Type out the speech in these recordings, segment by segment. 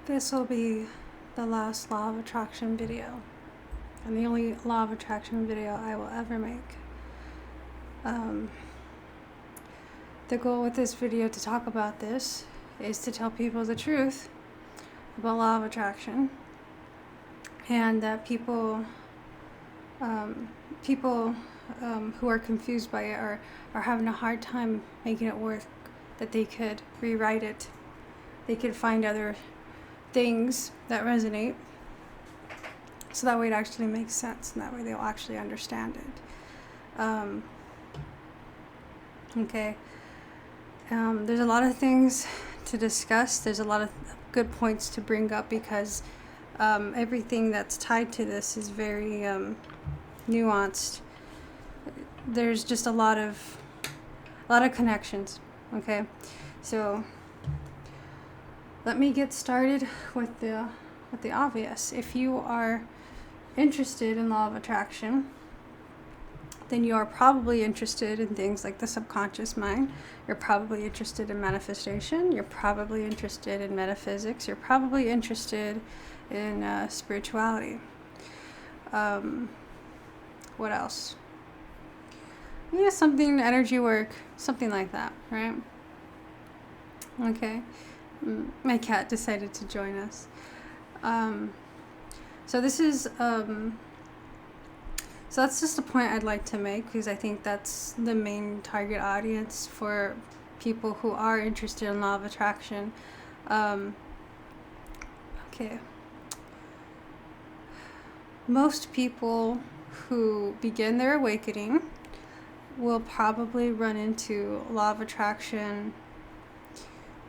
This will be the last law of attraction video, and the only law of attraction video I will ever make. The goal with this video to talk about this is to tell people the truth about law of attraction, and that people who are confused by it are having a hard time making it work, that they could rewrite it. They could find other things that resonate, so that way it actually makes sense, and that way they'll actually understand it. Okay. There's a lot of things to discuss. There's a lot of good points to bring up, because everything that's tied to this is very nuanced. There's just a lot of connections. Okay, so let me get started with the obvious. If you are interested in law of attraction, then you are probably interested in things like the subconscious mind. You're probably interested in manifestation. You're probably interested in metaphysics. You're probably interested in spirituality. What else? Yeah, something, energy work, something like that, right? Okay. My cat decided to join us. So this is so that's just a point I'd like to make, because I think that's the main target audience for people who are interested in law of attraction. Okay. Most people who begin their awakening will probably run into law of attraction.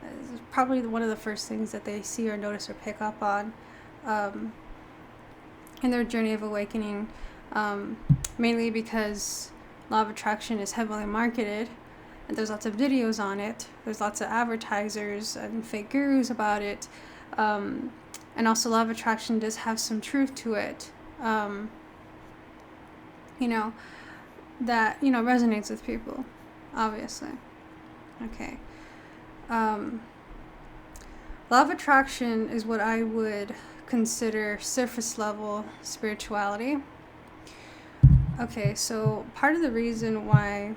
It's probably one of the first things that they see or notice or pick up on in their journey of awakening. Mainly because law of attraction is heavily marketed, and there's lots of videos on it. There's lots of advertisers and fake gurus about it, and also law of attraction does have some truth to it, that resonates with people, obviously. Okay. Law of attraction is what I would consider surface level spirituality. Okay, so part of the reason why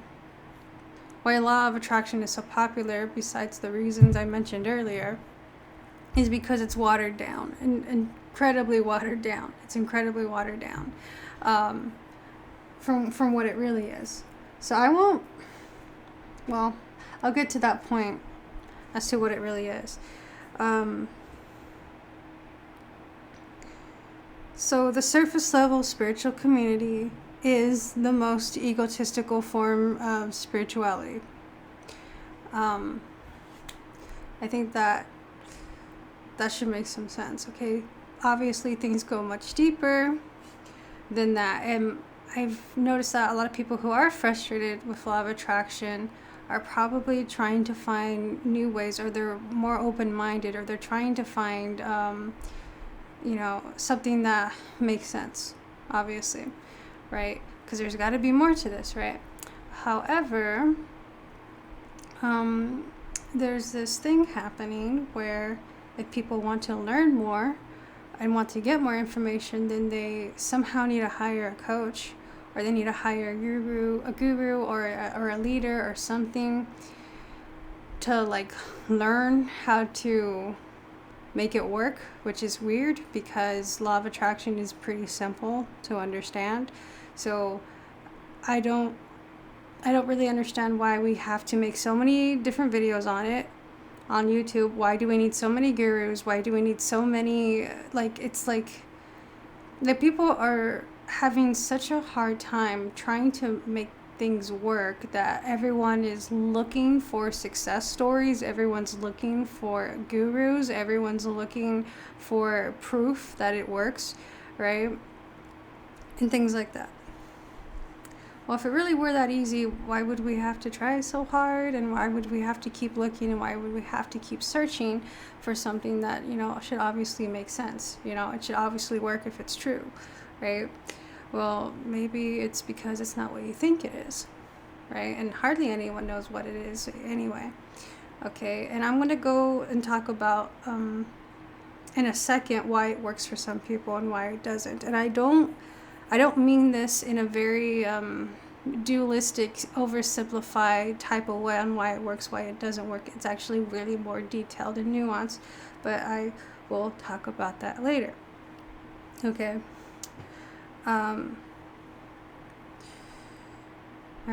law of attraction is so popular, besides the reasons I mentioned earlier, is because it's watered down, and incredibly watered down. It's incredibly watered down from what it really is. So I'll get to that point as to what it really is. So the surface level spiritual community is the most egotistical form of spirituality. I think that should make some sense, okay? Obviously, things go much deeper than that, and I've noticed that a lot of people who are frustrated with law of attraction are probably trying to find new ways, or they're more open-minded, or they're trying to find something that makes sense, obviously, right? Because there's got to be more to this, right? However, there's this thing happening where if people want to learn more and want to get more information, then they somehow need to hire a coach, or they need to hire a guru or a leader or something to learn how to make it work, which is weird because law of attraction is pretty simple to understand. So I don't really understand why we have to make so many different videos on it on YouTube. Why do we need so many gurus? Why do we need so many, it's like the people are having such a hard time trying to make things work that everyone is looking for success stories, everyone's looking for gurus, everyone's looking for proof that it works, right? And things like that. Well, if it really were that easy, why would we have to try so hard, and why would we have to keep looking, and why would we have to keep searching for something that, should obviously make sense? It should obviously work if it's true, right? Well, maybe it's because it's not what you think it is, right? And hardly anyone knows what it is anyway. Okay, and I'm going to go and talk about in a second why it works for some people and why it doesn't. And I don't mean this in a very dualistic, oversimplified type of way on why it works, why it doesn't work. It's actually really more detailed and nuanced, but I will talk about that later. Okay. All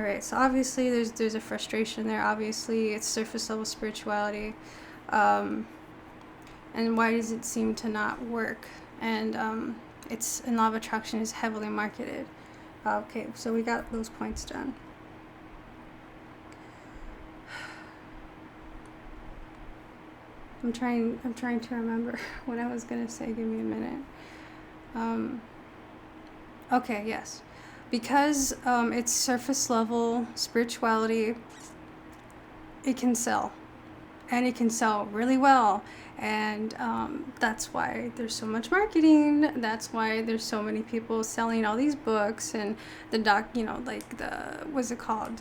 right, so obviously there's a frustration there. Obviously, it's surface level spirituality. And why does it seem to not work? And it's in law of attraction is heavily marketed. Okay, so we got those points done. I'm trying to remember what I was gonna say. Give me a minute. Okay, yes. Because it's surface level spirituality, it can sell. And it can sell really well. And that's why there's so much marketing. That's why there's so many people selling all these books and the what's it called?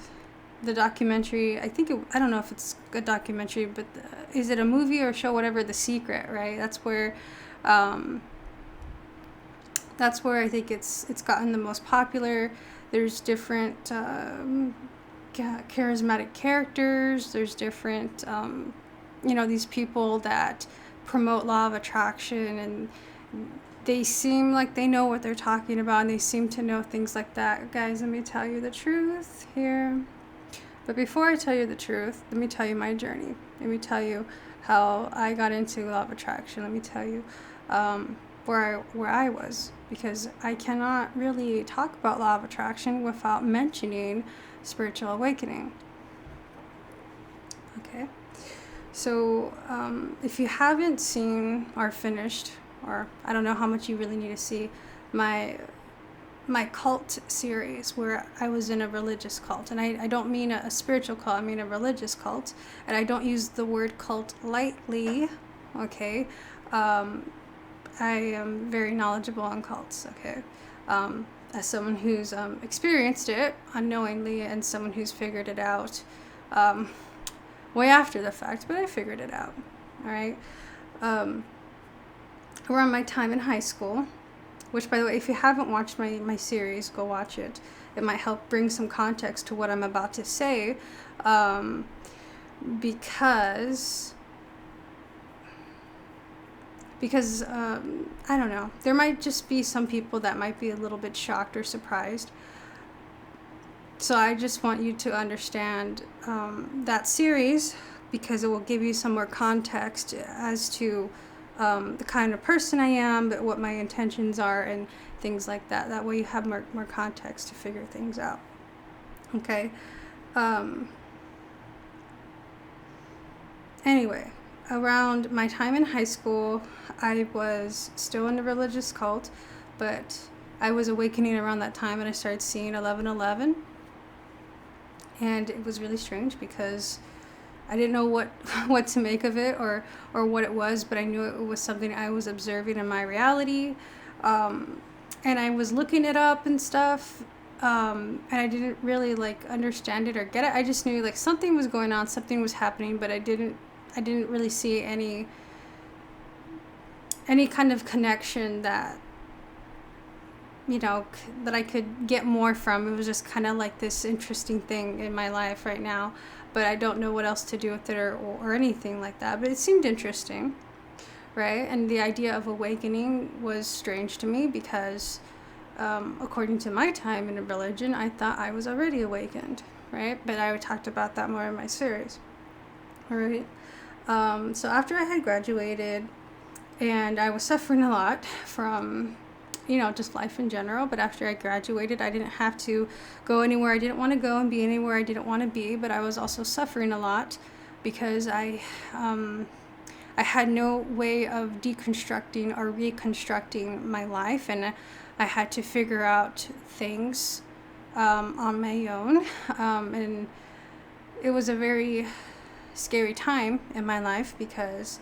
The documentary. I don't know if it's a documentary, but is it a movie or a show? Whatever, The Secret, right? That's where I think it's gotten the most popular. There's different charismatic characters. There's different, these people that promote law of attraction, and they seem like they know what they're talking about, and they seem to know things like that. Guys, let me tell you the truth here. But before I tell you the truth, let me tell you my journey. Let me tell you how I got into law of attraction. Let me tell you where I was, because I cannot really talk about law of attraction without mentioning spiritual awakening. Okay, so if you haven't seen or finished, or I don't know how much you really need to see, my cult series, where I was in a religious cult, and I don't mean a spiritual cult, I mean a religious cult, and I don't use the word cult lightly, okay? I am very knowledgeable on cults, okay? As someone who's experienced it unknowingly, and someone who's figured it out way after the fact, but I figured it out, all right? Around my time in high school, which, by the way, if you haven't watched my series, go watch it. It might help bring some context to what I'm about to say, because I don't know, there might just be some people that might be a little bit shocked or surprised. So I just want you to understand that series, because it will give you some more context as to the kind of person I am, but what my intentions are and things like that. That way you have more context to figure things out. Okay. Anyway, around my time in high school, I was still in a religious cult, but I was awakening around that time, and I started seeing 1111. And it was really strange, because I didn't know what to make of it or what it was, but I knew it was something I was observing in my reality. And I was looking it up and stuff, and I didn't really understand it or get it. I just knew something was going on, something was happening, but I didn't really see any kind of connection that that I could get more from. It was just kind of like this interesting thing in my life right now, but I don't know what else to do with it or anything like that. But it seemed interesting, right? And the idea of awakening was strange to me, because according to my time in a religion, I thought I was already awakened, right? But I talked about that more in my series. All right. So after I had graduated, and I was suffering a lot from just life in general, but after I graduated, I didn't have to go anywhere I didn't want to go and be anywhere I didn't want to be, but I was also suffering a lot, because I had no way of deconstructing or reconstructing my life, and I had to figure out things on my own, and it was a very scary time in my life, because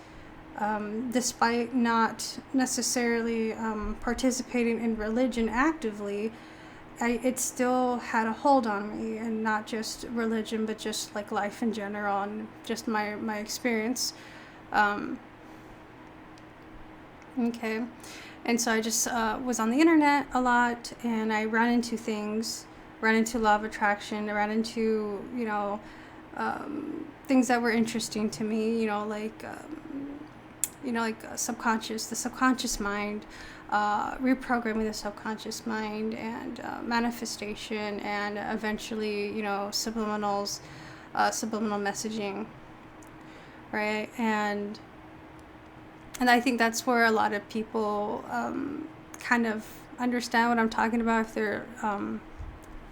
despite not necessarily participating in religion actively, it still had a hold on me, and not just religion, but just life in general, and just my experience. Okay. And so I just was on the internet a lot, and I ran into things, ran into law of attraction, I ran into, things that were interesting to me, the subconscious mind, reprogramming the subconscious mind, and manifestation, and eventually, subliminal messaging, right? And I think that's where a lot of people kind of understand what I'm talking about. If they're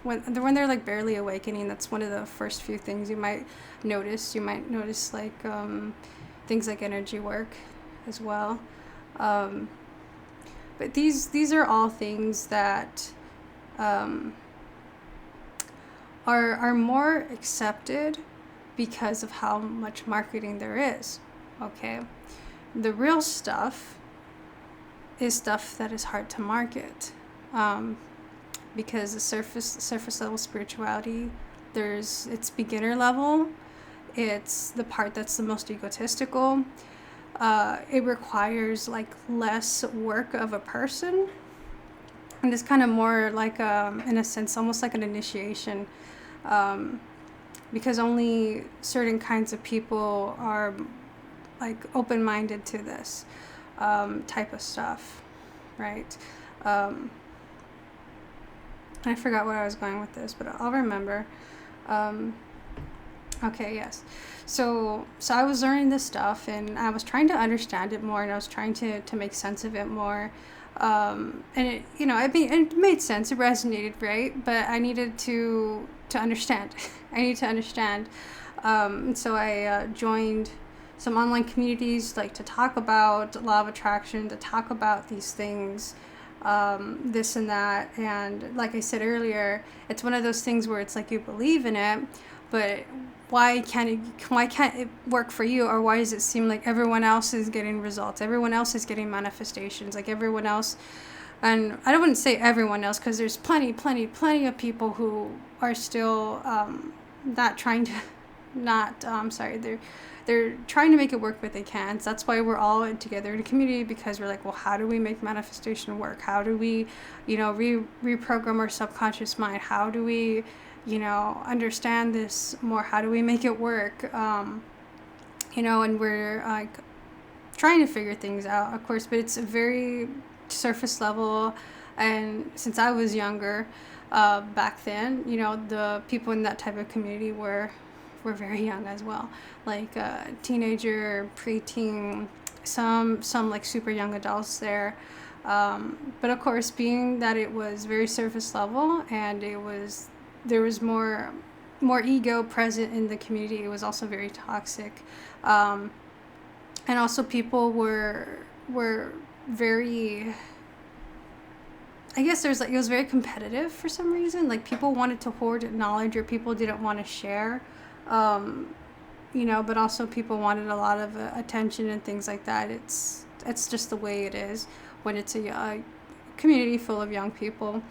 when they're like barely awakening, that's one of the first few things you might notice. You might notice like things like energy work as well. But these are all things that are more accepted because of how much marketing there is. Okay. The real stuff is stuff that is hard to market, because the surface level spirituality, it's beginner level, it's the part that's the most egotistical. It requires like less work of a person, and it's kind of more like in a sense almost like an initiation, because only certain kinds of people are like open-minded to this type of stuff, right? I forgot where I was going with this, but I'll remember. Okay, yes. So I was learning this stuff, and I was trying to understand it more, and I was trying to make sense of it more. And it, it made sense. It resonated, right? But I needed to understand. I need to understand. And so I joined some online communities, like to talk about law of attraction, to talk about these things, this and that. And like I said earlier, it's one of those things where it's like you believe in it, but why can't it work for you? Or why does it seem like everyone else is getting results? Everyone else is getting manifestations, like everyone else. And I don't want to say everyone else, because there's plenty of people who are still not trying to, they're trying to make it work, but they can't. So that's why we're all together in a community, because we're like, well, how do we make manifestation work? How do we, reprogram our subconscious mind? How do we, understand this more? How do we make it work? And we're like trying to figure things out, of course, but it's a very surface level. And since I was younger, back then, the people in that type of community were very young as well, like teenager, preteen, some like super young adults there. But of course, being that it was very surface level, and there was more ego present in the community, it was also very toxic. And also people were very, I guess it was very competitive for some reason. Like people wanted to hoard knowledge, or people didn't want to share. But also people wanted a lot of attention and things like that. It's just the way it is when it's a community full of young people,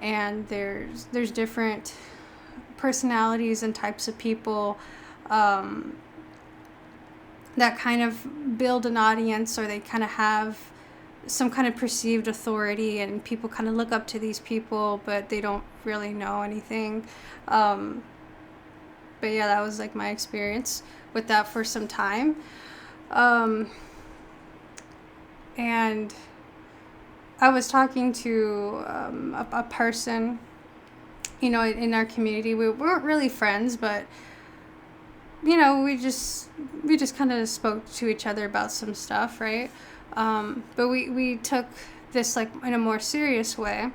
and there's different personalities and types of people that kind of build an audience, or they kind of have some kind of perceived authority, and people kind of look up to these people, but they don't really know anything. But yeah, that was like my experience with that for some time. And I was talking to a person, in our community. We weren't really friends, but we just kind of spoke to each other about some stuff, right? But we took this like in a more serious way,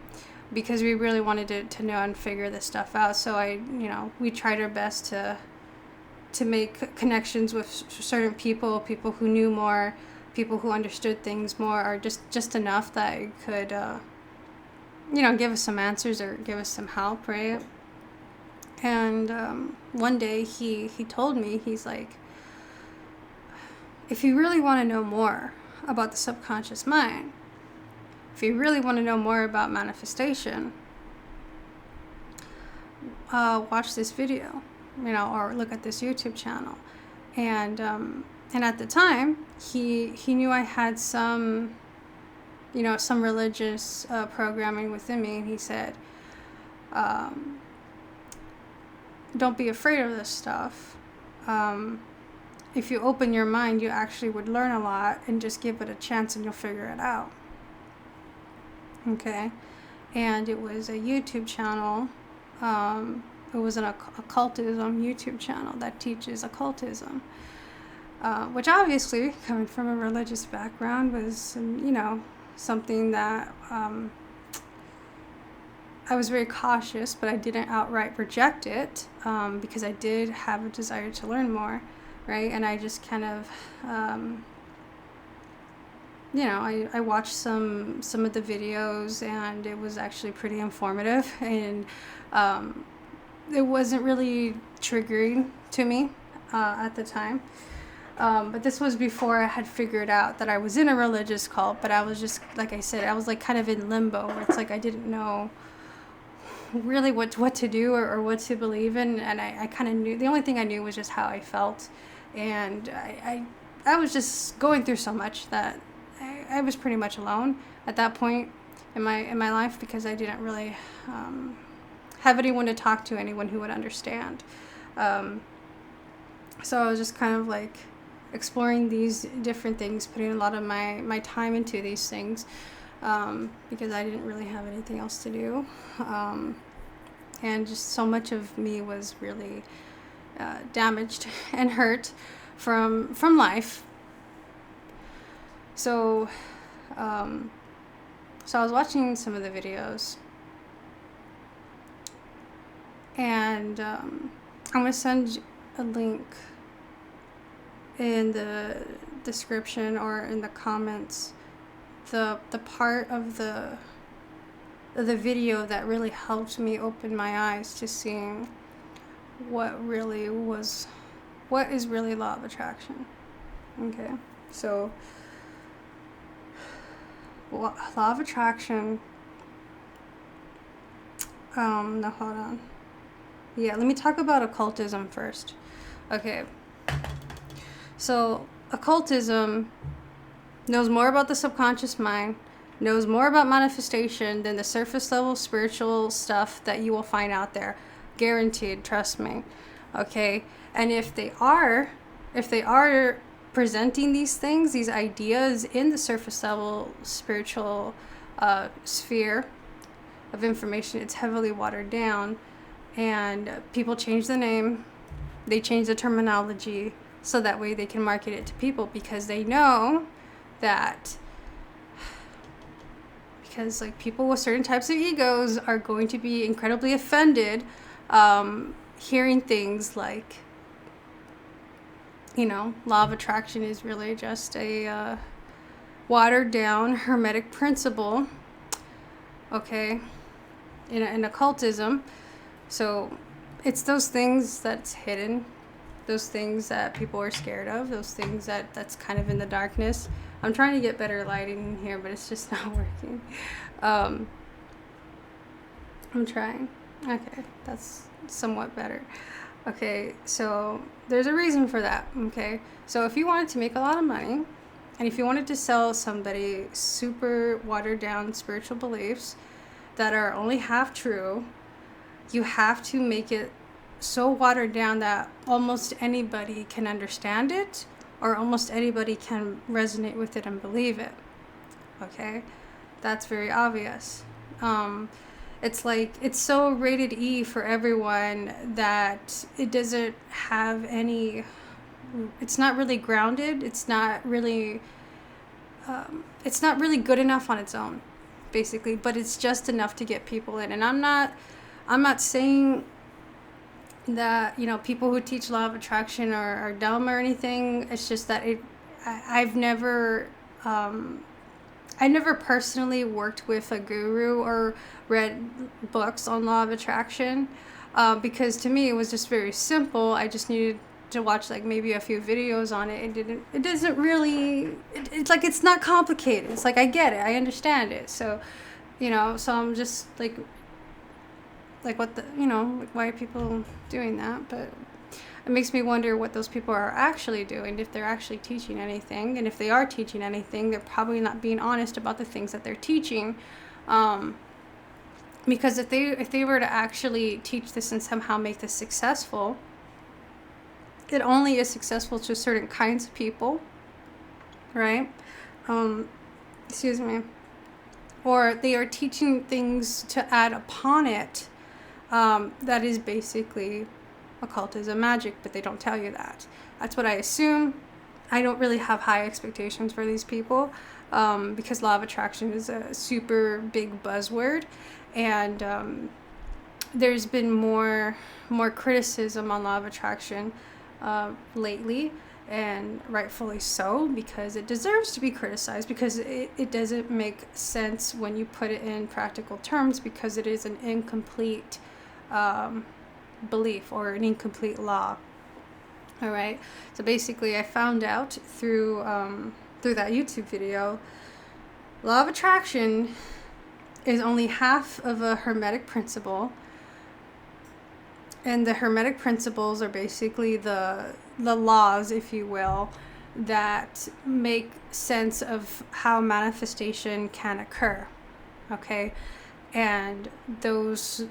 because we really wanted to know and figure this stuff out. So we tried our best to make connections with certain people who knew more, people who understood things more, or just enough that it could, give us some answers or give us some help, right? And one day he told me, he's like, if you really want to know more about the subconscious mind, if you really want to know more about manifestation, watch this video, or look at this YouTube channel. And at the time, he knew I had some some religious programming within me, and he said, don't be afraid of this stuff. If you open your mind, you actually would learn a lot, and just give it a chance and you'll figure it out. Okay. And it was a YouTube channel. It was an occultism YouTube channel that teaches occultism, which obviously, coming from a religious background, was, something that I was very cautious, but I didn't outright reject it, because I did have a desire to learn more, right? And I just kind of, I watched some of the videos, and it was actually pretty informative, and it wasn't really triggering to me at the time. But this was before I had figured out that I was in a religious cult, but I was just, like I said, I was like kind of in limbo, where it's like I didn't know really what to do or what to believe in, and I kind of knew, the only thing I knew was just how I felt, and I was just going through so much that I was pretty much alone at that point in my life, because I didn't really have anyone to talk to, anyone who would understand. So I was just kind of like exploring these different things, putting a lot of my time into these things, because I didn't really have anything else to do. And just so much of me was really damaged and hurt from life. So I was watching some of the videos, and I'm going to send a link in the description or in the comments, the part of the video that really helped me open my eyes to seeing what is really law of attraction. Okay, so law of attraction, no, hold on. Yeah, let me talk about occultism first. Okay, so occultism knows more about the subconscious mind, knows more about manifestation than the surface level spiritual stuff that you will find out there. Guaranteed, trust me. Okay, and if they are presenting these things, these ideas in the surface level spiritual sphere of information, it's heavily watered down, and people change the name, they change the terminology, so that way they can market it to people, because they know that, because like people with certain types of egos are going to be incredibly offended hearing things like, law of attraction is really just a watered down hermetic principle, okay, in occultism. So it's those things that's hidden, those things that people are scared of, those things that's kind of in the darkness. I'm trying to get better lighting in here, but it's just not working. I'm trying. Okay, that's somewhat better. Okay, so there's a reason for that, okay? So if you wanted to make a lot of money, and if you wanted to sell somebody super watered down spiritual beliefs that are only half true, you have to make it so watered down that almost anybody can understand it, or almost anybody can resonate with it and believe it. Okay, that's very obvious. It's like, it's so rated E for everyone that it doesn't have any, it's not really grounded, it's not really good enough on its own, basically, but it's just enough to get people in. And I'm not saying that, people who teach law of attraction are dumb or anything. It's just that I've never personally worked with a guru or read books on law of attraction, because to me it was just very simple. I just needed to watch like maybe a few videos on it. It's like, it's not complicated. It's like, I get it, I understand it. So, so I'm just like what the, like, why are people doing that? But it makes me wonder what those people are actually doing, if they're actually teaching anything. And if they are teaching anything, they're probably not being honest about the things that they're teaching. Because if they were to actually teach this and somehow make this successful, it only is successful to certain kinds of people, right? Excuse me. Or they are teaching things to add upon it, that is basically occultism, magic, but they don't tell you that. That's what I assume. I don't really have high expectations for these people, because law of attraction is a super big buzzword, and there's been more criticism on law of attraction lately, and rightfully so, because it deserves to be criticized, because it doesn't make sense when you put it in practical terms, because it is an incomplete belief or an incomplete law. All right, so basically I found out through that YouTube video, law of attraction is only half of a hermetic principle. And the hermetic principles are basically the laws, if you will, that make sense of how manifestation can occur. Okay? And those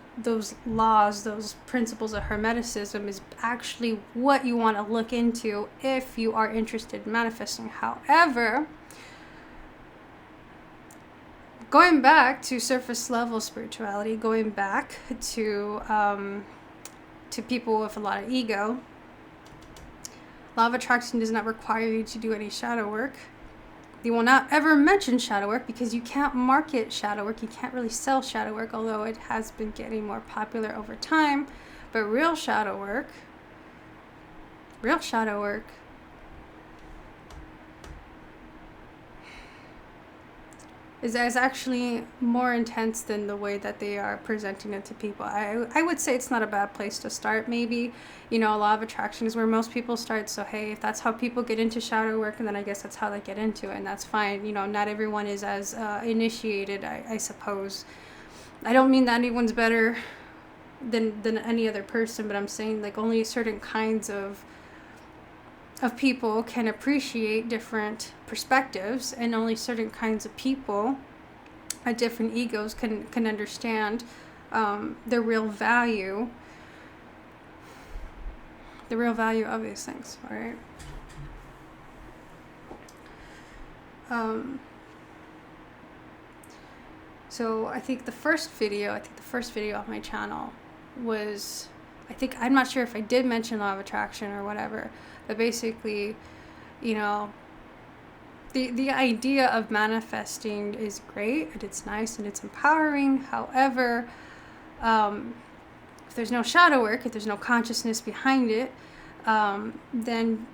laws, those principles of hermeticism is actually what you want to look into if you are interested in manifesting. However, going back to surface level spirituality, going back to people with a lot of ego, law of attraction does not require you to do any shadow work. They will not ever mention shadow work, because you can't market shadow work. You can't really sell shadow work, although it has been getting more popular over time. But real shadow work is actually more intense than the way that they are presenting it to people. I would say it's not a bad place to start, maybe. Law of attraction is where most people start, so hey, if that's how people get into shadow work, and then I guess that's how they get into it, and that's fine. Not everyone is as initiated, I suppose. I don't mean that anyone's better than any other person, but I'm saying like only certain kinds of people can appreciate different perspectives, and only certain kinds of people at different egos can understand the real value of these things. All right. So I think the first video on my channel was, I'm not sure if I did mention law of attraction or whatever, but basically, the idea of manifesting is great, and it's nice, and it's empowering. However, if there's no shadow work, if there's no consciousness behind it, then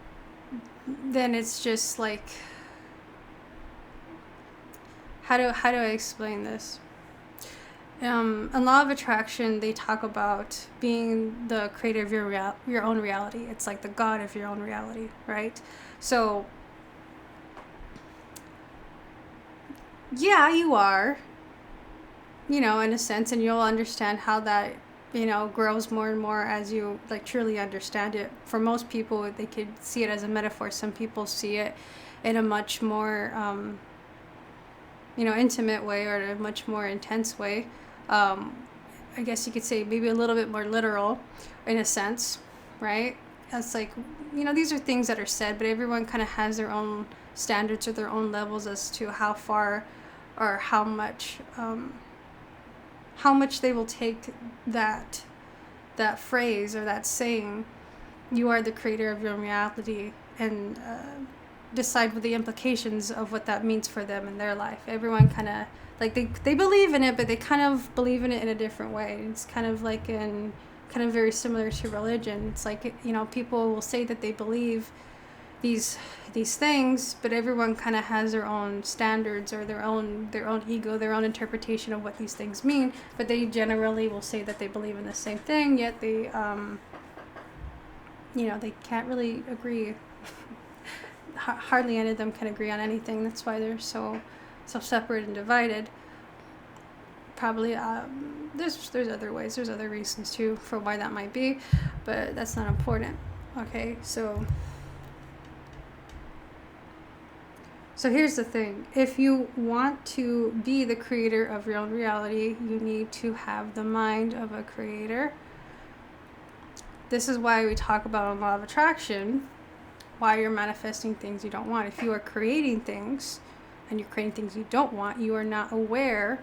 it's just like, how do I explain this? In law of attraction, they talk about being the creator of your own reality. It's like the god of your own reality, right? So, yeah, you are, in a sense, and you'll understand how that, grows more and more as you truly understand it. For most people, they could see it as a metaphor. Some people see it in a much more, intimate way, or in a much more intense way. I guess you could say maybe a little bit more literal in a sense, right? It's like, these are things that are said, but everyone kind of has their own standards or their own levels as to how far or how much they will take that phrase or that saying, you are the creator of your own reality, and decide what the implications of what that means for them in their life. Everyone kind of, they believe in it, but they kind of believe in it in a different way. It's kind of very similar to religion. It's like, people will say that they believe these things, but everyone kind of has their own standards or their own ego, their own interpretation of what these things mean. But they generally will say that they believe in the same thing, yet they they can't really agree. Hardly any of them can agree on anything. That's why they're so separate and divided. Probably there's other ways, there's other reasons too for why that might be, but that's not important. Okay, so here's the thing. If you want to be the creator of your own reality, you need to have the mind of a creator. This is why we talk about a law of attraction, why you're manifesting things you don't want. If you are creating things and you're creating things you don't want, you are not aware,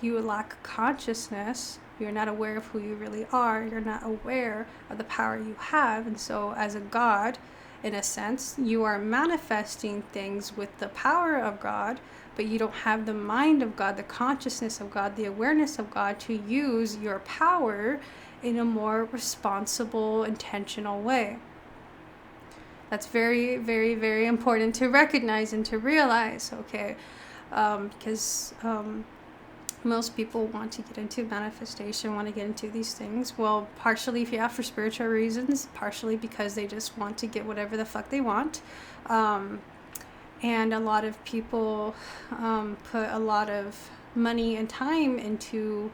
you lack consciousness, you're not aware of who you really are, you're not aware of the power you have. And so as a God, in a sense, you are manifesting things with the power of God, but you don't have the mind of God, the consciousness of God, the awareness of God to use your power in a more responsible, intentional way. That's very, very, very important to recognize and to realize, okay? Because most people want to get into manifestation, want to get into these things. Well, partially, for spiritual reasons, partially because they just want to get whatever the fuck they want. And a lot of people put a lot of money and time into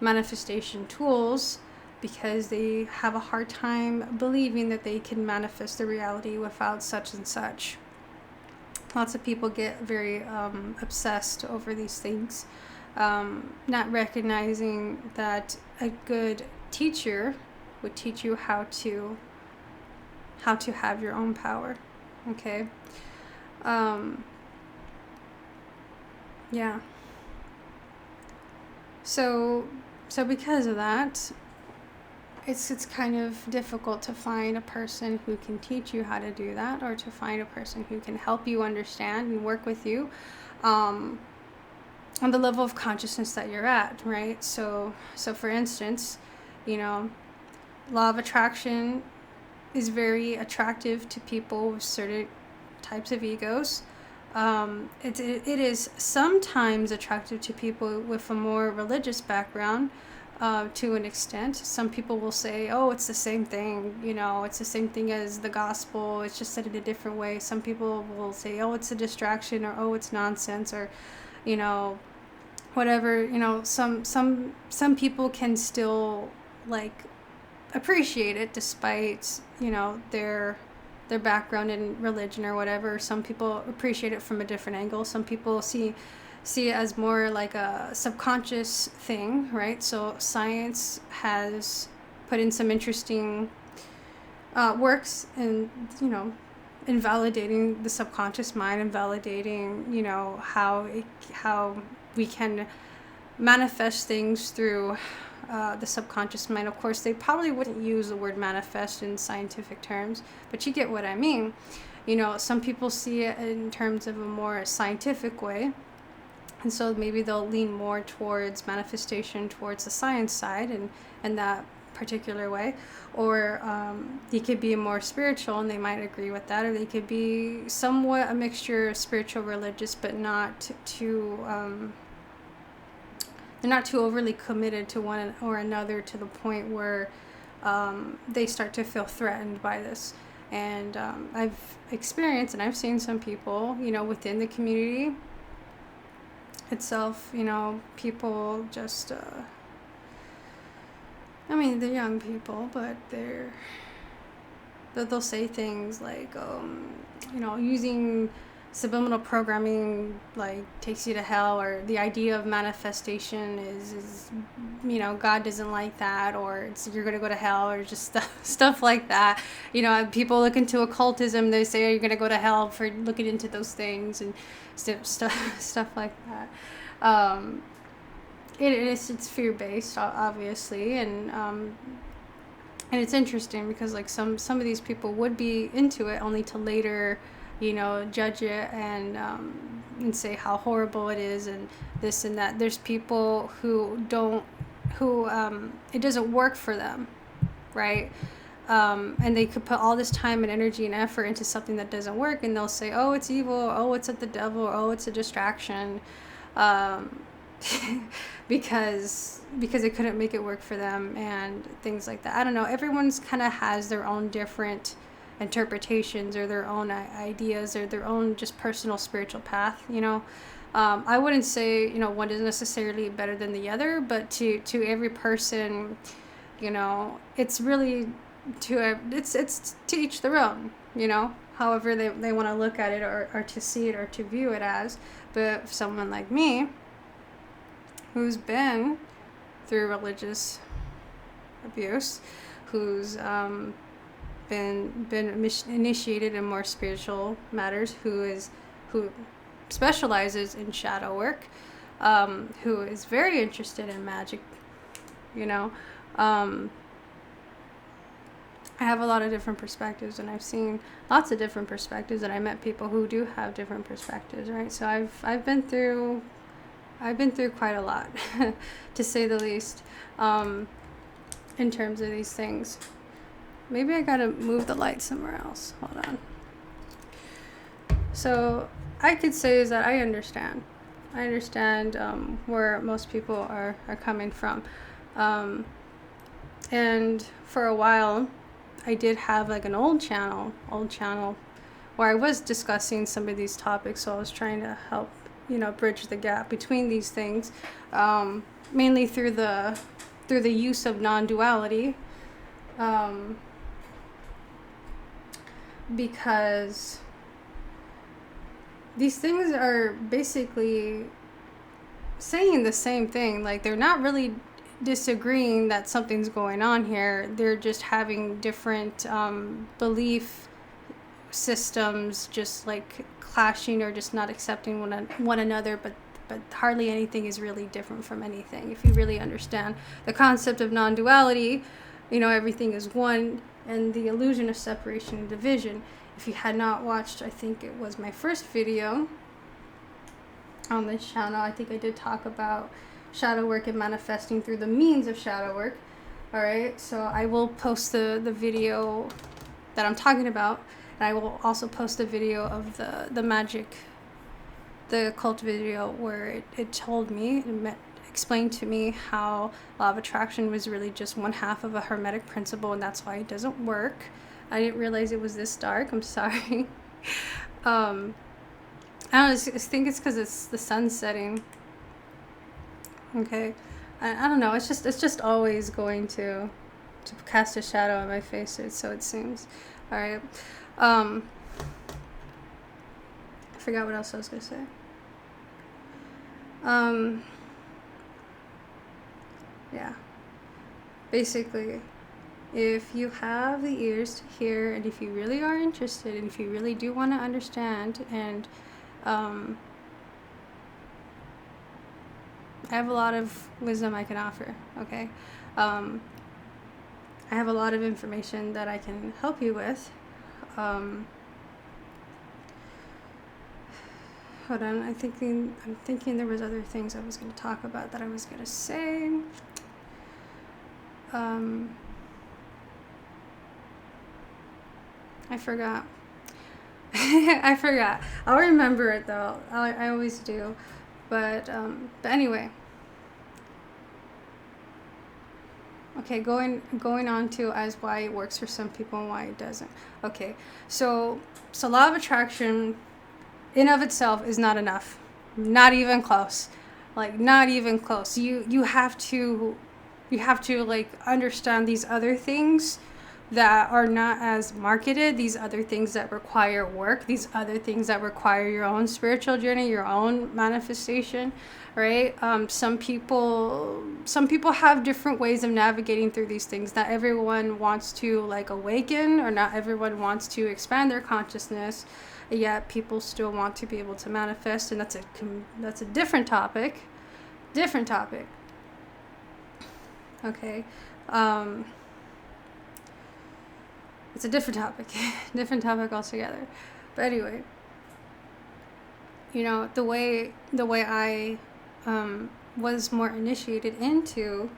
manifestation tools because they have a hard time believing that they can manifest the reality without such and such. Lots of people get very obsessed over these things. Not recognizing that a good teacher would teach you how to have your own power. Okay. Yeah. So because of that, it's kind of difficult to find a person who can teach you how to do that, or to find a person who can help you understand and work with you on the level of consciousness that you're at, right? So for instance, law of attraction is very attractive to people with certain types of egos. It is sometimes attractive to people with a more religious background, to an extent. Some people will say, oh, it's the same thing, it's the same thing as the gospel, it's just said in a different way. Some people will say, oh, it's a distraction, or oh, it's nonsense, or whatever. Some people can still appreciate it despite their background in religion or whatever. Some people appreciate it from a different angle. Some people see it as more like a subconscious thing, right? So science has put in some interesting works in invalidating the subconscious mind, and validating how we can manifest things through the subconscious mind. Of course, they probably wouldn't use the word manifest in scientific terms, but you get what I mean. Some people see it in terms of a more scientific way, and so maybe they'll lean more towards manifestation, towards the science side, and that particular way. Or they could be more spiritual, and they might agree with that. Or they could be somewhat a mixture of spiritual, religious, but not too they're not too overly committed to one or another, to the point where they start to feel threatened by this. And I've experienced, and I've seen some people, within the community itself, people just, they're young people, but they'll say things like, using subliminal programming takes you to hell, or the idea of manifestation is God doesn't like that, or you're gonna go to hell, or just stuff like that. People look into occultism, they say, you're gonna go to hell for looking into those things, and stuff like that. It's fear based, obviously, and it's interesting because some of these people would be into it, only to later judge it and say how horrible it is, and this and that. There's people who it doesn't work for them, right? And they could put all this time and energy and effort into something that doesn't work, and they'll say, oh, it's evil, or, oh, it's at the devil, or, oh, it's a distraction, because it couldn't make it work for them, and things like that. I don't know. Everyone's kind of has their own different interpretations, or their own ideas, or their own just personal spiritual path. I wouldn't say one is necessarily better than the other, but to every person, it's really it's to each their own, however they want to look at it, or to see it, or to view it as. But for someone like me, who's been through religious abuse, who's been initiated in more spiritual matters, who specializes in shadow work, who is very interested in magic, I have a lot of different perspectives, and I've seen lots of different perspectives, and I met people who do have different perspectives, right? So I've been through quite a lot, to say the least, in terms of these things. Maybe I gotta move the light somewhere else. Hold on. So I could say is that I understand where most people are coming from, and for a while I did have like an old channel where I was discussing some of these topics. So I was trying to help, bridge the gap between these things, mainly through the use of non-duality, because these things are basically saying the same thing. Like, they're not really disagreeing that something's going on here. They're just having different belief systems, just like clashing, or just not accepting one another. But hardly anything is really different from anything. If you really understand the concept of non-duality, everything is one, and the illusion of separation and division. If you had not watched, I think it was my first video on this channel, I think I did talk about shadow work and manifesting through the means of shadow work. All right, so I will post the video that I'm talking about, and I will also post a video of the magic, the occult video, where it told me, explained to me how law of attraction was really just one half of a hermetic principle, and that's why it doesn't work. I didn't realize it was this dark. I'm sorry. I don't know, I think it's because it's the sun setting. Okay, I don't know. It's just always going to cast a shadow on my face, so it seems. All right. I forgot what else I was gonna say. Yeah. Basically, if you have the ears to hear, and if you really are interested, and if you really do want to understand, and I have a lot of wisdom I can offer, okay? I have a lot of information that I can help you with. Hold on, I'm thinking there was other things I was going to talk about that I was going to say. I forgot. I forgot. I'll remember it though. I always do. But anyway. Okay, going on to as why it works for some people and why it doesn't. Okay, so law of attraction in of itself is not enough. Not even close. Like, not even close. You have to like understand these other things that are not as marketed, these other things that require work, these other things that require your own spiritual journey, your own manifestation, right? Some people have different ways of navigating through these things. Not everyone wants to like awaken, or not everyone wants to expand their consciousness, yet people still want to be able to manifest, and that's a different topic. Okay. It's a different topic. Different topic altogether. But anyway, the way I was more initiated into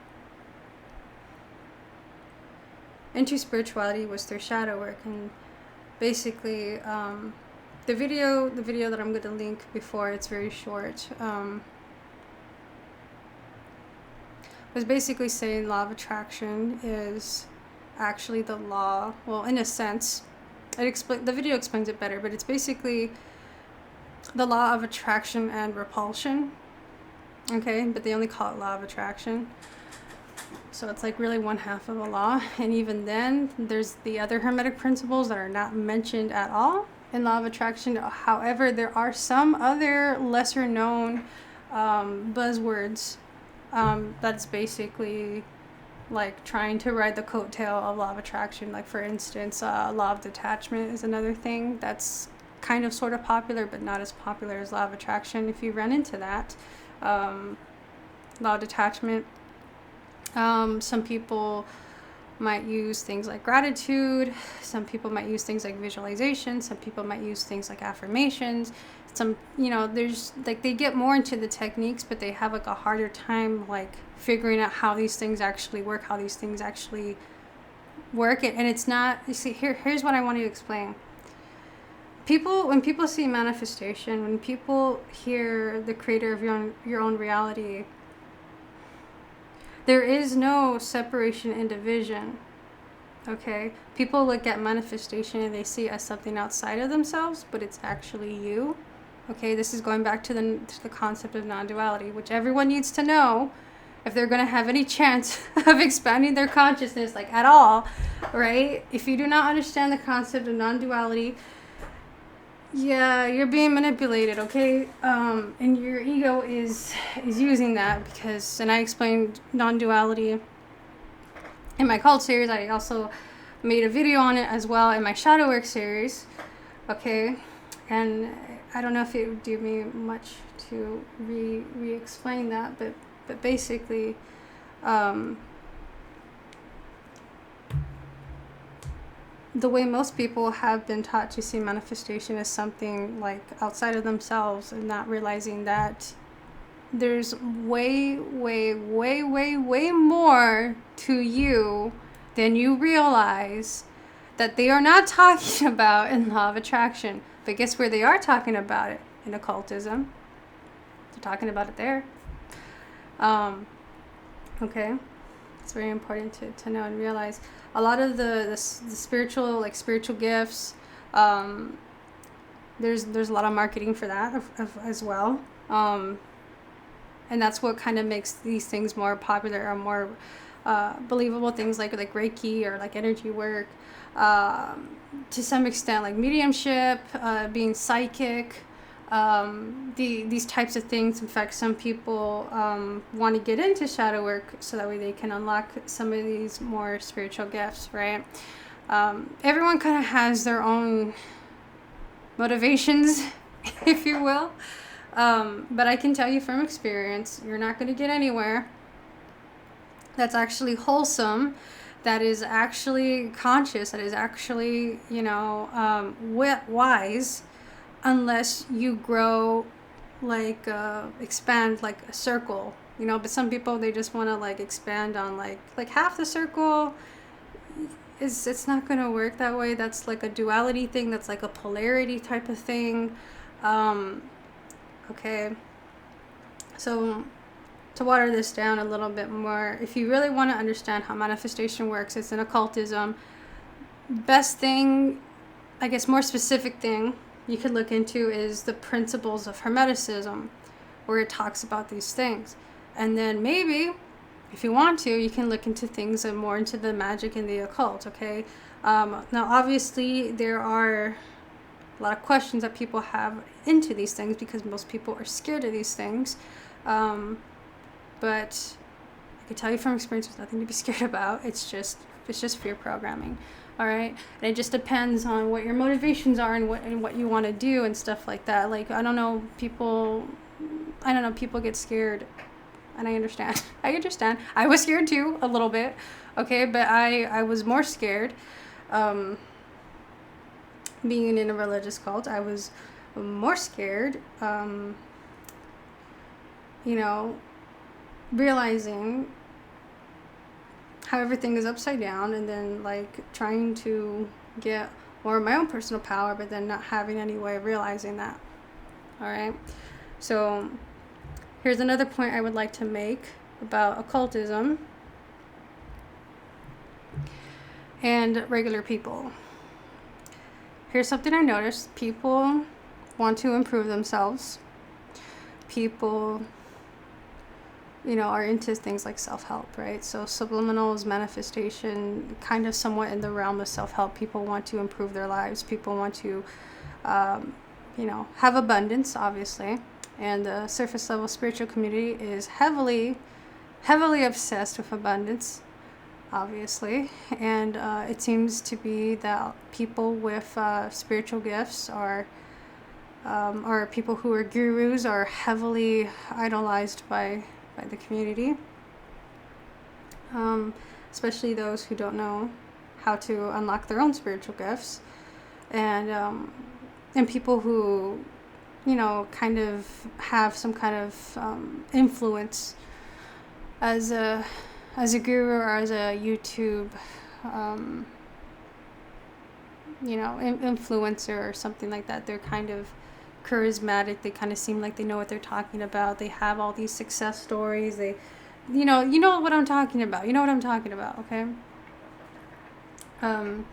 spirituality was through shadow work. And basically, the video that I'm going to link before, it's very short, was basically saying law of attraction is actually the law, well, in a sense, the video explains it better, but it's basically the law of attraction and repulsion, okay, but they only call it law of attraction. So it's like really one half of a law. And even then, there's the other Hermetic principles that are not mentioned at all in Law of Attraction. However, there are some other lesser known buzzwords that's basically like trying to ride the coattail of Law of Attraction. Like, for instance, Law of Detachment is another thing that's kind of sort of popular, but not as popular as Law of Attraction. If you run into that, Law of Detachment, some people might use things like gratitude. Some people might use things like visualization. Some people might use things like affirmations. Some, there's like, they get more into the techniques, but they have like a harder time like figuring out how these things actually work, and it's not, you see, here's what I want to explain. When people see manifestation, when people hear the creator of your own reality, there is no separation and division, okay? People look at manifestation and they see it as something outside of themselves, but it's actually you, okay? This is going back to the concept of non-duality, which everyone needs to know if they're going to have any chance of expanding their consciousness, like at all, right? If you do not understand the concept of non-duality, yeah, you're being manipulated, okay? And your ego is using that because, and I explained non-duality in my cult series. I also made a video on it as well in my shadow work series, okay? And I don't know if it would do me much to re-explain that, but basically, the way most people have been taught to see manifestation as something like outside of themselves, and not realizing that there's way more to you than you realize, that they are not talking about in Law of Attraction. But guess where they are talking about it? In occultism. They're talking about it there. Okay. It's very important to know and realize. A lot of the spiritual gifts, there's a lot of marketing for that as well, and that's what kind of makes these things more popular or more believable. Things like Reiki or like energy work, to some extent like mediumship, being psychic, these types of things. In fact, some people want to get into shadow work so that way they can unlock some of these more spiritual gifts, right? Everyone kind of has their own motivations, if you will. But I can tell you from experience, you're not going to get anywhere that's actually wholesome, that is actually conscious, that is actually, wise, unless you grow, like, expand like a circle, but some people, they just want to like expand on like half the circle. It's not going to work that way. That's like a duality thing. That's like a polarity type of thing. Okay. So to water this down a little bit more, if you really want to understand how manifestation works, it's in occultism. Best thing, I guess, more specific thing you could look into is the principles of Hermeticism, where it talks about these things. And then maybe, if you want to, you can look into things and more into the magic and the occult, okay? Now, obviously, there are a lot of questions that people have into these things because most people are scared of these things. But I can tell you from experience, there's nothing to be scared about. It's just fear programming. All right, and it just depends on what your motivations are and what you want to do and stuff like that. Like, people get scared, and I understand. I was scared too, a little bit, okay, but I was more scared being in a religious cult. I was more scared, realizing how everything is upside down, and then like trying to get more of my own personal power, but then not having any way of realizing that. All right, so here's another point I would like to make about occultism and regular people. Here's something I noticed. People want to improve themselves. People are into things like self-help, right? So subliminals, manifestation, kind of somewhat in the realm of self-help. People want to improve their lives. People want to, have abundance, obviously. And the surface level spiritual community is heavily obsessed with abundance, obviously. And it seems to be that people with spiritual gifts or people who are gurus are heavily idolized by the community, especially those who don't know how to unlock their own spiritual gifts, and people who kind of have some kind of influence as a guru or as a YouTube influencer or something like that. They're kind of charismatic. They kind of seem like they know what they're talking about. They have all these success stories. They you know what I'm talking about. Okay. I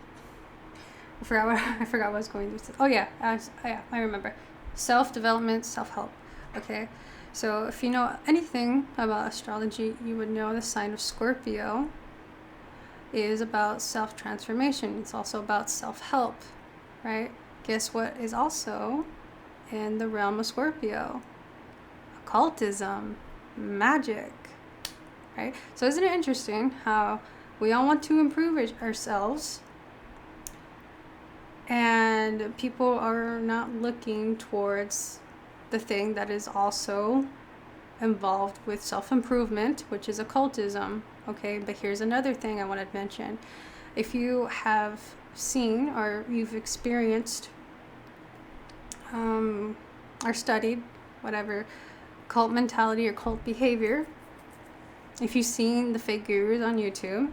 forgot what I was going to say. Oh yeah, I remember. Self-development, self-help. Okay. So if you know anything about astrology, you would know the sign of Scorpio is about self-transformation. It's also about self-help, right? Guess what is also in the realm of Scorpio? Occultism, magic, right? So isn't it interesting how we all want to improve ourselves, and people are not looking towards the thing that is also involved with self-improvement, which is occultism. Okay, but here's another thing I want to mention. If you have seen or you've experienced or studied whatever cult mentality or cult behavior, if you've seen the fake gurus on YouTube,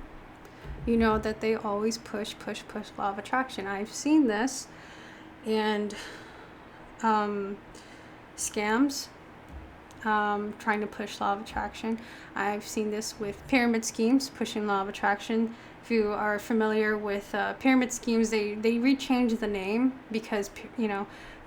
you know that they always push law of attraction. I've seen this, and scams, trying to push law of attraction. I've seen this with pyramid schemes pushing law of attraction. If you are familiar with pyramid schemes, they rechange the name because,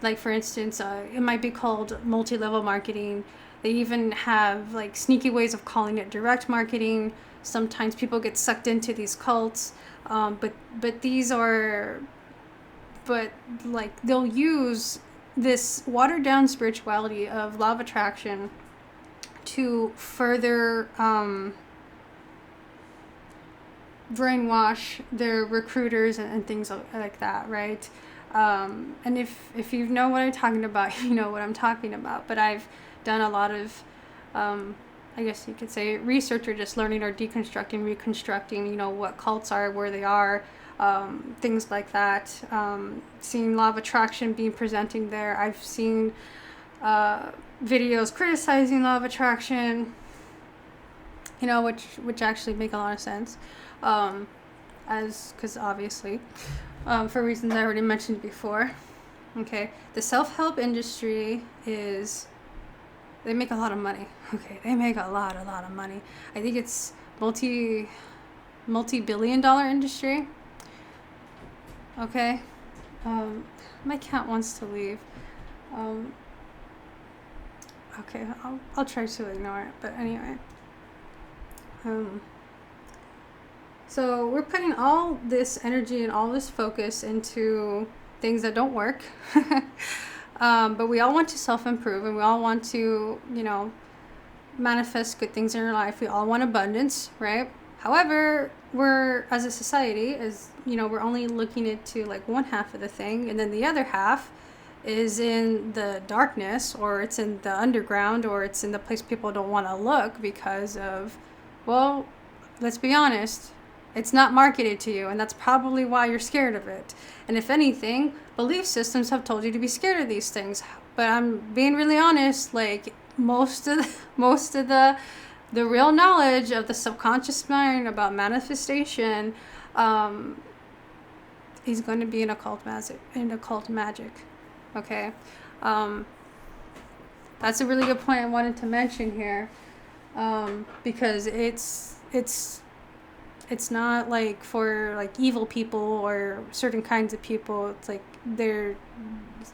like for instance, it might be called multi-level marketing. They even have like sneaky ways of calling it direct marketing. Sometimes people get sucked into these cults, but they'll use this watered down spirituality of law of attraction to further brainwash their recruiters and things like that, right? And if you know what I'm talking about, you know what I'm talking about. But I've done a lot of, I guess you could say, research or just learning or deconstructing, reconstructing, what cults are, where they are, things like that. Seeing law of attraction being presenting there. I've seen videos criticizing law of attraction, which actually make a lot of sense, because obviously, for reasons I already mentioned before. Okay, the self-help industry they make a lot of money. Okay, they make a lot of money. I think it's multi-billion-dollar industry. Okay, my cat wants to leave. Okay, I'll try to ignore it, but anyway. So we're putting all this energy and all this focus into things that don't work. But we all want to self-improve, and we all want to, manifest good things in our life. We all want abundance, right? However, we're, as a society, we're only looking into like one half of the thing, and then the other half is in the darkness, or it's in the underground, or it's in the place people don't want to look because of, well, let's be honest, it's not marketed to you, and that's probably why you're scared of it. And if anything, belief systems have told you to be scared of these things. But I'm being really honest, like most of the real knowledge of the subconscious mind about manifestation is going to be in occult magic. Okay, that's a really good point I wanted to mention here, because it's not like for like evil people or certain kinds of people. It's like their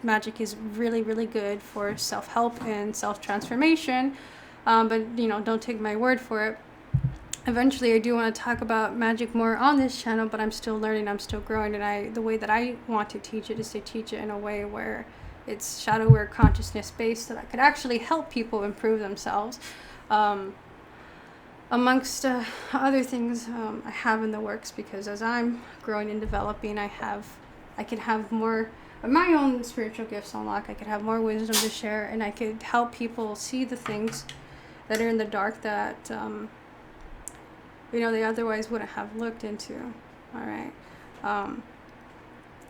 magic is really, really good for self-help and self-transformation. But, don't take my word for it. Eventually, I do want to talk about magic more on this channel, but I'm still learning, I'm still growing, and the way that I want to teach it is to teach it in a way where it's shadow work, consciousness based, so that could actually help people improve themselves. Amongst other things I have in the works, because as I'm growing and developing, I could have more of my own spiritual gifts unlocked. I could have more wisdom to share, and I could help people see the things that are in the dark that they otherwise wouldn't have looked into. All right.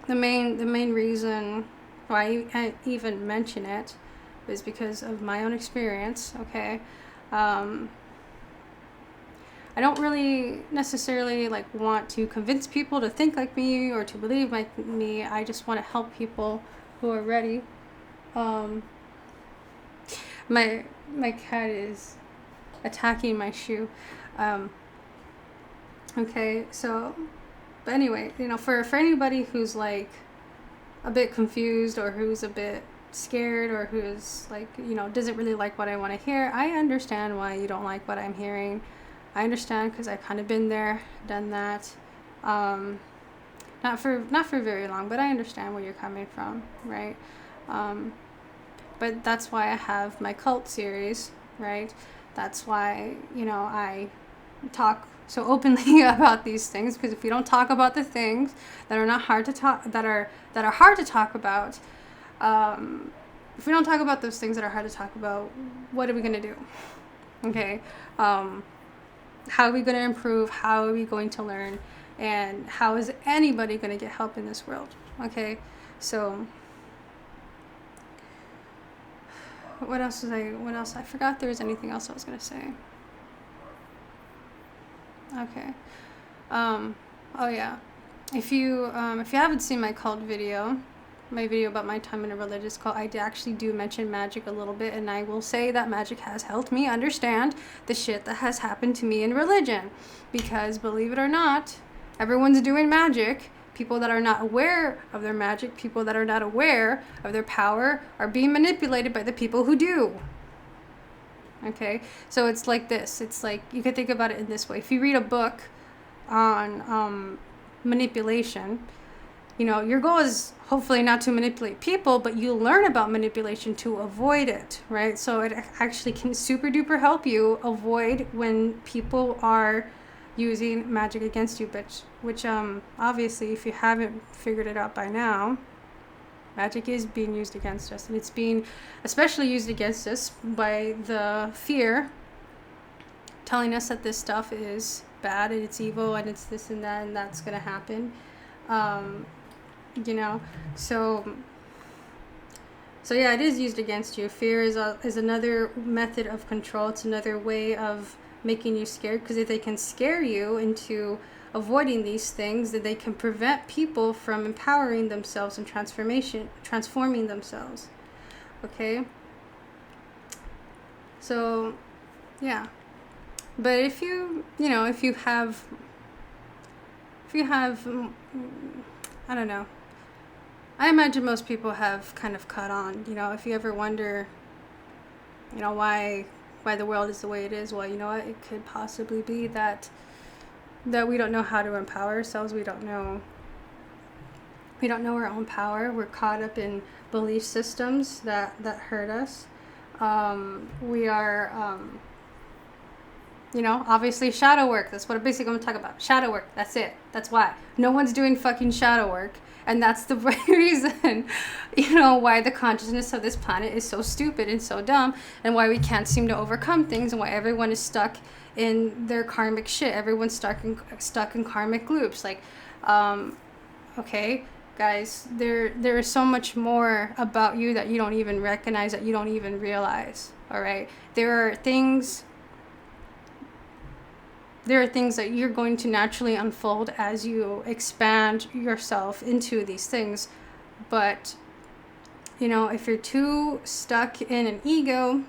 The main reason why I even mention it is because of my own experience. Okay. I don't really necessarily want to convince people to think like me or to believe like me. I just want to help people who are ready. My cat is attacking my shoe. Okay, so, but anyway, for anybody who's a bit confused, or who's a bit scared, or who's doesn't really like what I want to hear, I understand why you don't like what I'm hearing. I understand, because I've kind of been there, done that. Not for very long, but I understand where you're coming from, right? But that's why I have my cult series, right? That's why I talk so openly about these things, because if we don't talk about the things that are not hard to talk, that are hard to talk about, if we don't talk about those things that are hard to talk about, what are we going to do? Okay. How are we going to improve? How are we going to learn? And how is anybody going to get help in this world? Okay, so what else? I forgot there was anything else I was going to say. Okay. Oh yeah. If you haven't seen my cult video, my video about my time in a religious cult, I actually do mention magic a little bit, and I will say that magic has helped me understand the shit that has happened to me in religion. Because believe it or not, everyone's doing magic. People that are not aware of their magic, people that are not aware of their power, are being manipulated by the people who do. Okay, so it's like this. It's like, you could think about it in this way. If you read a book on manipulation, your goal is hopefully not to manipulate people, but you learn about manipulation to avoid it, right? So it actually can super duper help you avoid when people are using magic against you, which obviously, if you haven't figured it out by now, magic is being used against us, and it's being especially used against us by the fear telling us that this stuff is bad and it's evil and it's this and that and that's going to happen. So yeah, it is used against you. Fear is another method of control. It's another way of making you scared, because if they can scare you into avoiding these things, then they can prevent people from empowering themselves and transforming themselves. Okay? So, yeah. But if you have, I don't know. I imagine most people have kind of caught on. If you ever wonder, why the world is the way it is, well, what? It could possibly be that we don't know how to empower ourselves. We don't know our own power. We're caught up in belief systems that hurt us. We are, obviously shadow work. That's what basically I'm going to talk about. Shadow work. That's it. That's why. No one's doing fucking shadow work. And that's the reason, why the consciousness of this planet is so stupid and so dumb, and why we can't seem to overcome things, and why everyone is stuck in their karmic shit. Everyone's stuck in karmic loops. Okay, guys, there is so much more about you that you don't even recognize, that you don't even realize. All right, there are things that you're going to naturally unfold as you expand yourself into these things. But, if you're too stuck in an ego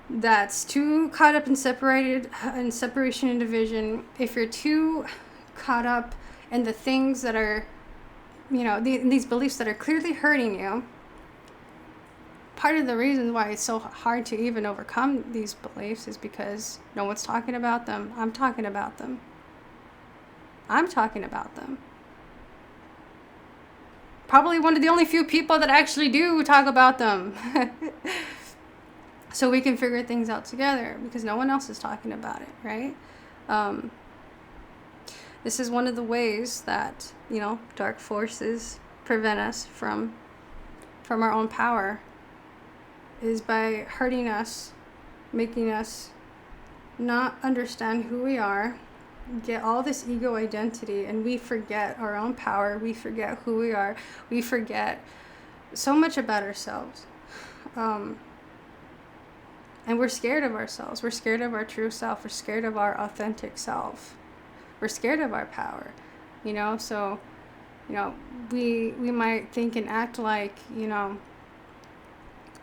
that's too caught up in separation and division, if you're too caught up in the things that are, these beliefs that are clearly hurting you, part of the reason why it's so hard to even overcome these beliefs is because no one's talking about them. I'm talking about them. I'm talking about them. Probably one of the only few people that actually do talk about them. So we can figure things out together, because no one else is talking about it, right? This is one of the ways that, dark forces prevent us from our own power, is by hurting us, making us not understand who we are, get all this ego identity, and we forget our own power, we forget who we are, we forget so much about ourselves. And we're scared of ourselves, we're scared of our true self, we're scared of our authentic self, we're scared of our power, so, we might think and act like,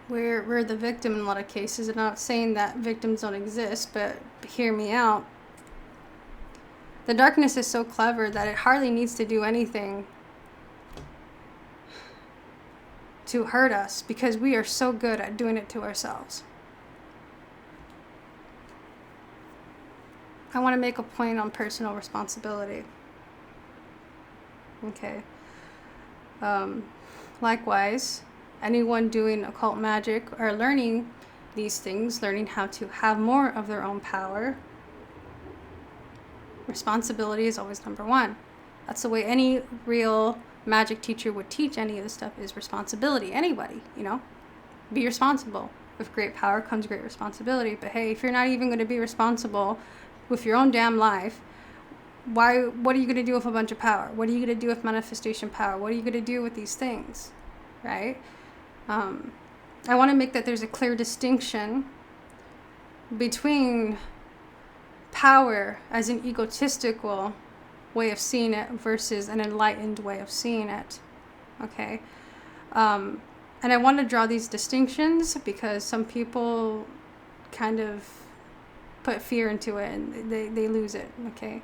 we're the victim in a lot of cases. I'm not saying that victims don't exist, but hear me out. The darkness is so clever that it hardly needs to do anything to hurt us, because we are so good at doing it to ourselves. I want to make a point on personal responsibility. Okay. Likewise, anyone doing occult magic or learning these things, learning how to have more of their own power, responsibility is always number one. That's the way any real magic teacher would teach any of this stuff, is responsibility. Anybody, be responsible. With great power comes great responsibility. But hey, if you're not even going to be responsible with your own damn life, what are you going to do with a bunch of power? What are you going to do with manifestation power? What are you going to do with these things, right? I want to make that there's a clear distinction between power as an egotistical way of seeing it versus an enlightened way of seeing it, okay? And I want to draw these distinctions because some people kind of put fear into it and they lose it, okay?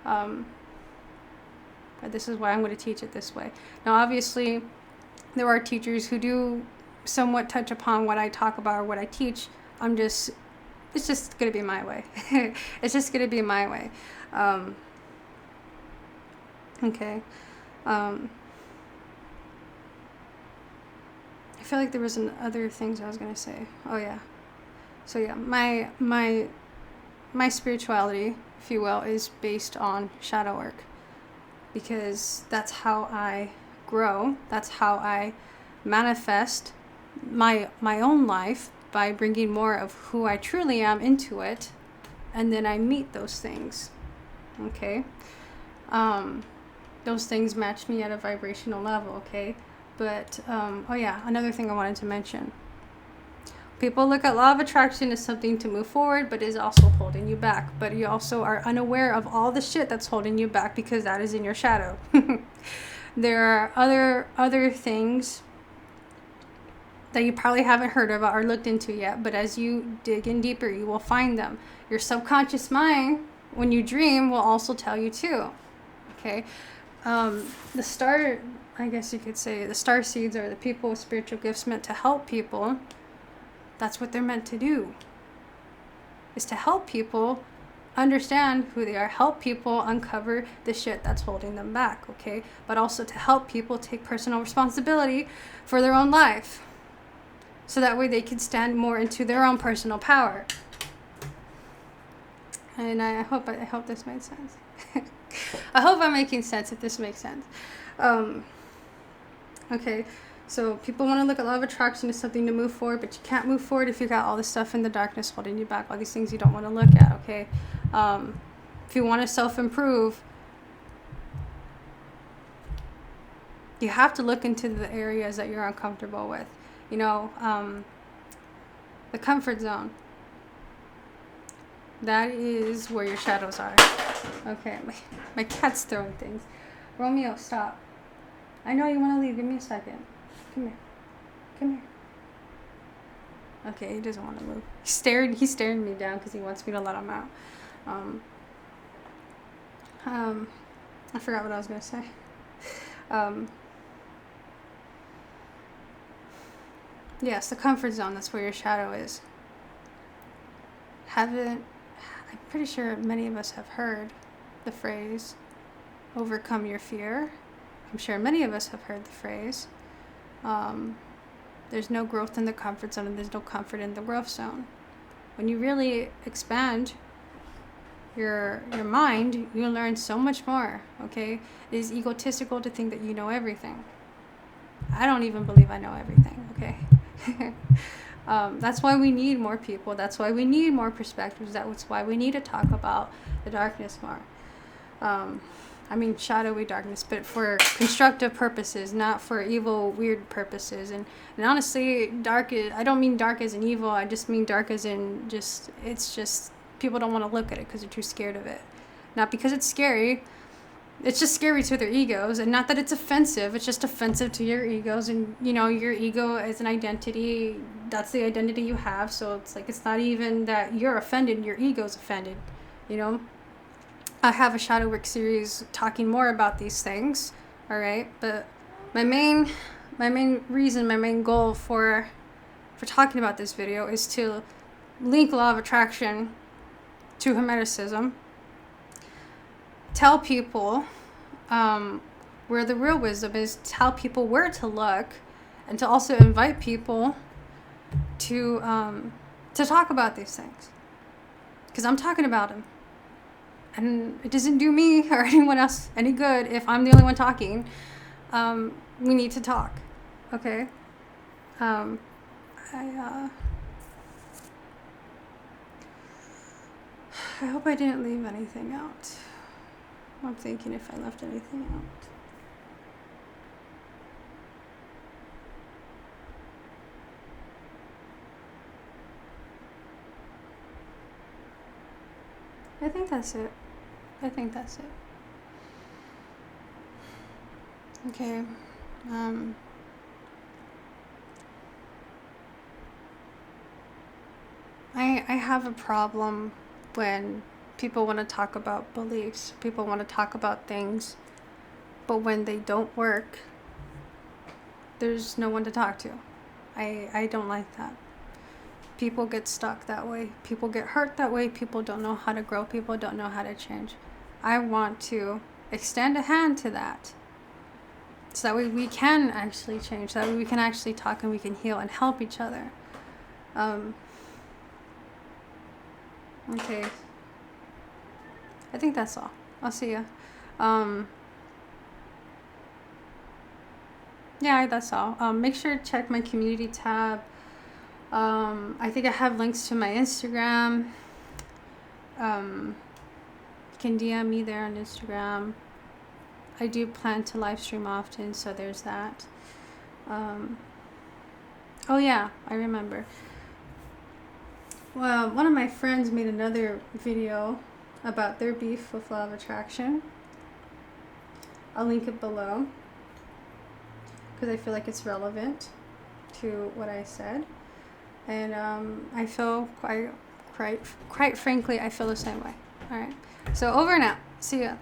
But this is why I'm going to teach it this way. Now, obviously, there are teachers who do somewhat touch upon what I talk about or what I teach. It's just going to be my way. It's just going to be my way. Okay. I feel like there was other things I was going to say. Oh, yeah. So, yeah, my spirituality, if you will, is based on shadow work, because that's how I grow. That's how I manifest my own life, by bringing more of who I truly am into it, and then I meet those things. Okay? Those things match me at a vibrational level, okay? But, oh yeah, another thing I wanted to mention. People look at law of attraction as something to move forward, but is also holding you back. But you also are unaware of all the shit that's holding you back, because that is in your shadow. There are other things that you probably haven't heard of or looked into yet, but as you dig in deeper, you will find them. Your subconscious mind, when you dream, will also tell you too. Okay? The star, I guess you could say, the star seeds are the people with spiritual gifts meant to help people. That's what they're meant to do, is to help people understand who they are, help people uncover the shit that's holding them back, okay? But also to help people take personal responsibility for their own life, so that way they can stand more into their own personal power. And I hope this made sense. I hope I'm making sense, if this makes sense. Okay. So people want to look at law of attraction as something to move forward, but you can't move forward if you got all this stuff in the darkness holding you back, all these things you don't want to look at, okay? If you want to self-improve, you have to look into the areas that you're uncomfortable with. The comfort zone. That is where your shadows are. Okay, my cat's throwing things. Romeo, stop. I know you want to leave. Give me a second. Come here. Okay, he doesn't want to move. He's staring me down because he wants me to let him out. I forgot what I was going to say. Yes, the comfort zone, that's where your shadow is. I'm pretty sure many of us have heard the phrase, overcome your fear. I'm sure many of us have heard the phrase, there's no growth in the comfort zone and there's no comfort in the growth zone. When you really expand your mind, you learn so much more, okay? It is egotistical to think that you know everything. I don't even believe I know everything, okay? That's why we need more people. That's why we need more perspectives. That's why we need to talk about the darkness more. Shadowy darkness, but for constructive purposes, not for evil, weird purposes. And honestly, I don't mean dark as in evil. I just mean dark as in it's just people don't want to look at it because they're too scared of it. Not because it's scary. It's just scary to their egos, and not that it's offensive. It's just offensive to your egos, and your ego as an identity. That's the identity you have. So it's like it's not even that you're offended. Your ego's offended. I have a shadow work series talking more about these things. All right, but my main reason, my main goal for talking about this video is to link law of attraction to Hermeticism. Tell people where the real wisdom is, tell people where to look, and to also invite people to talk about these things, because I'm talking about them, and it doesn't do me or anyone else any good if I'm the only one talking. We need to talk, okay? I hope I didn't leave anything out. I'm thinking if I left anything out. I think that's it. Okay. I have a problem when people want to talk about beliefs. People want to talk about things, but when they don't work, there's no one to talk to. I don't like that. People get stuck that way. People get hurt that way. People don't know how to grow. People don't know how to change. I want to extend a hand to that, so that way we can actually change. That way we can actually talk and we can heal and help each other. Okay. I think that's all. I'll see ya. Yeah, that's all. Make sure to check my community tab. I think I have links to my Instagram. You can DM me there on Instagram. I do plan to live stream often, so there's that. Oh yeah, I remember. Well, one of my friends made another video about their beef with law of attraction. I'll link it below because I feel like it's relevant to what I said. And I feel quite frankly, I feel the same way. All right. So over and out. See ya.